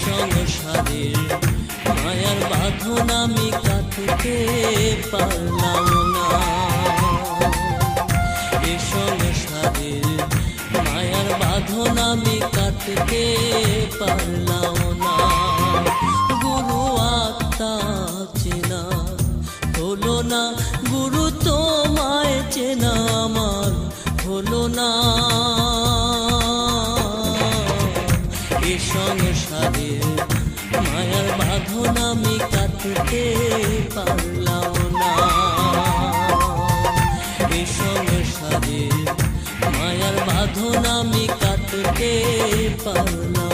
সংসারের মায়ার বাঁধন আমি কাটতে পারলাম না। এ সংসারের মায়ার বাঁধন আমি কাটতে পারলাম না। গুরু আত্মা চেনা হলো না, গুরু তোমায় চেনা আমার হলো না। এ সংসারের মায়ার বাঁধন আমি কাটতে পারলাম না। এ সংসারের মায়ার বাঁধন আমি কাটতে পারলাম।